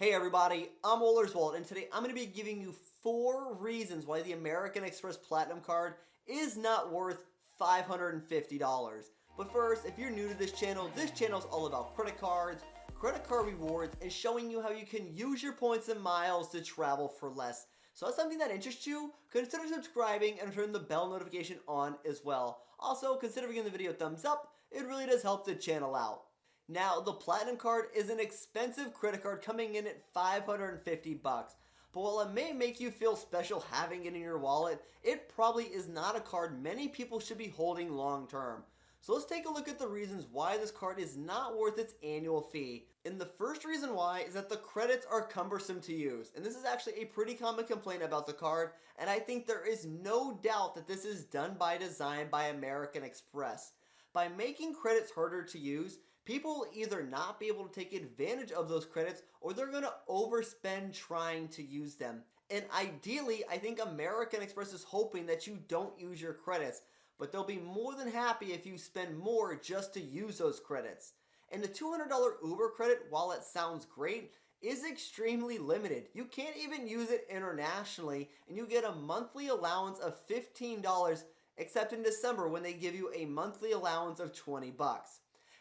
Hey everybody, I'm Walt, and today I'm going to be giving you 4 reasons why the American Express Platinum card is not worth $550. But first, if you're new to this channel is all about credit cards, credit card rewards, and showing you how you can use your points and miles to travel for less. So if that's something that interests you, consider subscribing and turn the bell notification on as well. Also, consider giving the video a thumbs up, it really does help the channel out. Now, the Platinum card is an expensive credit card coming in at $550. But while it may make you feel special having it in your wallet, it probably is not a card many people should be holding long term. So let's take a look at the reasons why this card is not worth its annual fee. And the first reason why is that the credits are cumbersome to use. And this is actually a pretty common complaint about the card, and I think there is no doubt that this is done by design by American Express. By making credits harder to use, people will either not be able to take advantage of those credits or they're going to overspend trying to use them. And ideally, I think American Express is hoping that you don't use your credits, but they'll be more than happy if you spend more just to use those credits. And the $200 Uber credit, while it sounds great, is extremely limited. You can't even use it internationally, and you get a monthly allowance of $15, except in December when they give you a monthly allowance of $20.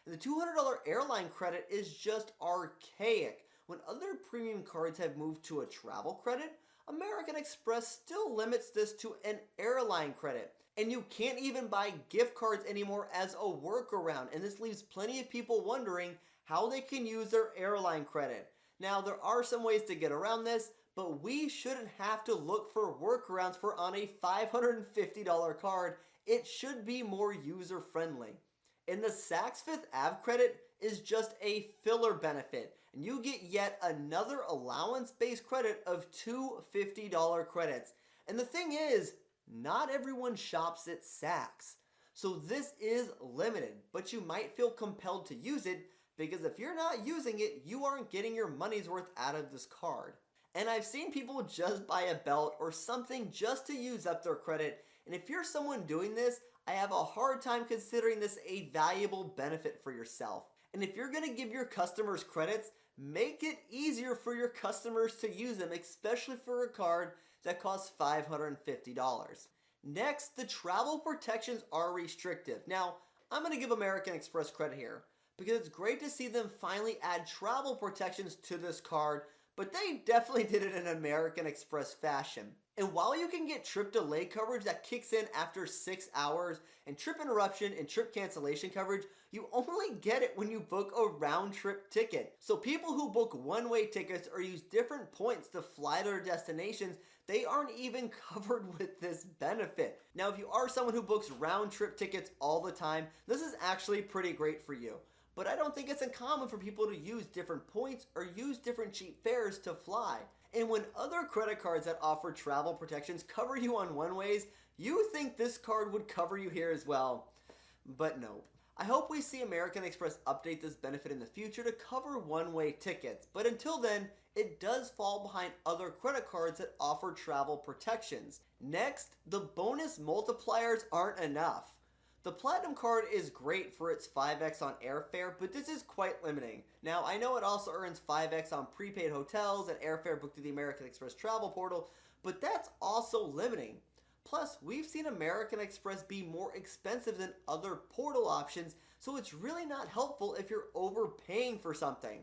And the $200 airline credit is just archaic. When other premium cards have moved to a travel credit, American Express still limits this to an airline credit. And you can't even buy gift cards anymore as a workaround, and this leaves plenty of people wondering how they can use their airline credit. Now, there are some ways to get around this, but we shouldn't have to look for workarounds for on a $550 card. It should be more user-friendly. And the Saks Fifth Ave credit is just a filler benefit, and you get yet another allowance-based credit of two $50 credits. And the thing is, not everyone shops at Saks. So this is limited, but you might feel compelled to use it because if you're not using it, you aren't getting your money's worth out of this card. And I've seen people just buy a belt or something just to use up their credit, and if you're someone doing this, I have a hard time considering this a valuable benefit for yourself. And if you're going to give your customers credits, make it easier for your customers to use them, especially for a card that costs $550. Next, the travel protections are restrictive. Now, I'm going to give American Express credit here because it's great to see them finally add travel protections to this card, but they definitely did it in American Express fashion. And while you can get trip delay coverage that kicks in after 6 hours, and trip interruption and trip cancellation coverage, you only get it when you book a round trip ticket. So people who book one-way tickets or use different points to fly to their destinations, they aren't even covered with this benefit. Now, if you are someone who books round trip tickets all the time, this is actually pretty great for you. But I don't think it's uncommon for people to use different points or use different cheap fares to fly. And when other credit cards that offer travel protections cover you on one-ways, you think this card would cover you here as well. But nope. I hope we see American Express update this benefit in the future to cover one-way tickets. But until then, it does fall behind other credit cards that offer travel protections. Next, the bonus multipliers aren't enough. The Platinum card is great for its 5x on airfare, but this is quite limiting. Now, I know it also earns 5x on prepaid hotels and airfare booked through the American Express travel portal, but that's also limiting. Plus, we've seen American Express be more expensive than other portal options, so it's really not helpful if you're overpaying for something.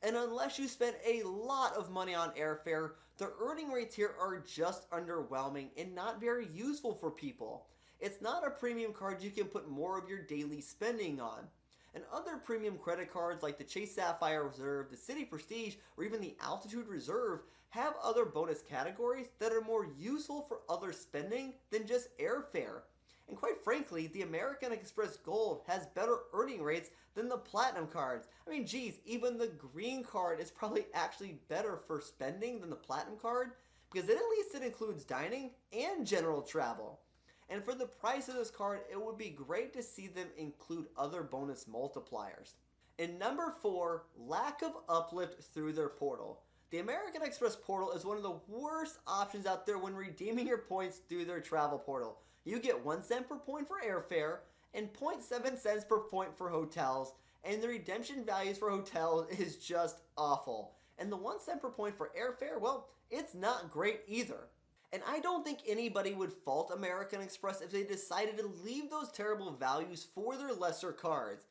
And unless you spend a lot of money on airfare, the earning rates here are just underwhelming and not very useful for people. It's not a premium card you can put more of your daily spending on. And other premium credit cards like the Chase Sapphire Reserve, the Citi Prestige, or even the Altitude Reserve have other bonus categories that are more useful for other spending than just airfare. And quite frankly, the American Express Gold has better earning rates than the Platinum cards. I mean, geez, even the Green card is probably actually better for spending than the Platinum card because at least it includes dining and general travel. And for the price of this card, it would be great to see them include other bonus multipliers. And number 4, lack of uplift through their portal. The American Express portal is one of the worst options out there when redeeming your points through their travel portal. You get 1 cent per point for airfare and 0.7 cents per point for hotels, and the redemption values for hotels is just awful. And the 1 cent per point for airfare, well, it's not great either. And I don't think anybody would fault American Express if they decided to leave those terrible values for their lesser cards.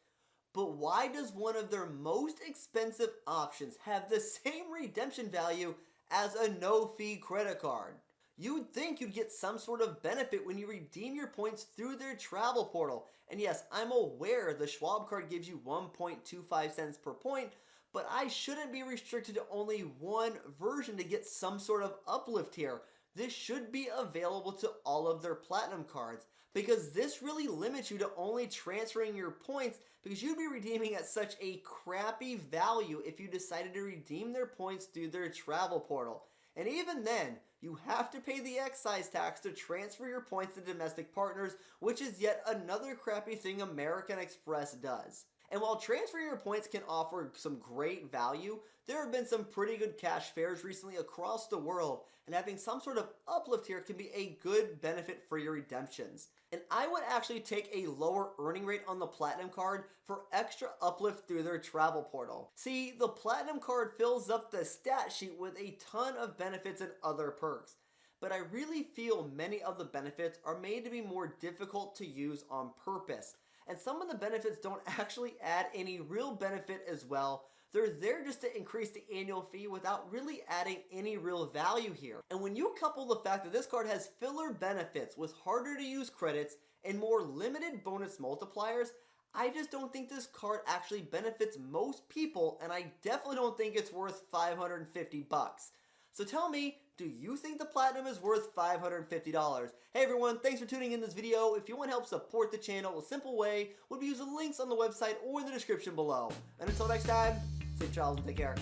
But why does one of their most expensive options have the same redemption value as a no-fee credit card? You'd think you'd get some sort of benefit when you redeem your points through their travel portal. And yes, I'm aware the Schwab card gives you 1.25 cents per point, but I shouldn't be restricted to only one version to get some sort of uplift here. This should be available to all of their Platinum cards, because this really limits you to only transferring your points, because you'd be redeeming at such a crappy value if you decided to redeem their points through their travel portal. And even then, you have to pay the excise tax to transfer your points to domestic partners, which is yet another crappy thing American Express does. And while transferring your points can offer some great value, there have been some pretty good cash fares recently across the world, and having some sort of uplift here can be a good benefit for your redemptions. And I would actually take a lower earning rate on the Platinum card for extra uplift through their travel portal. See, the Platinum card fills up the stat sheet with a ton of benefits and other perks, but I really feel many of the benefits are made to be more difficult to use on purpose. And some of the benefits don't actually add any real benefit as well. They're there just to increase the annual fee without really adding any real value here. And when you couple the fact that this card has filler benefits with harder to use credits and more limited bonus multipliers, I just don't think this card actually benefits most people, and I definitely don't think it's worth $550 bucks. So tell me, do you think the Platinum is worth $550? Hey everyone, thanks for tuning in this video. If you want to help support the channel, a simple way would be using links on the website or in the description below. And until next time, safe travels and take care.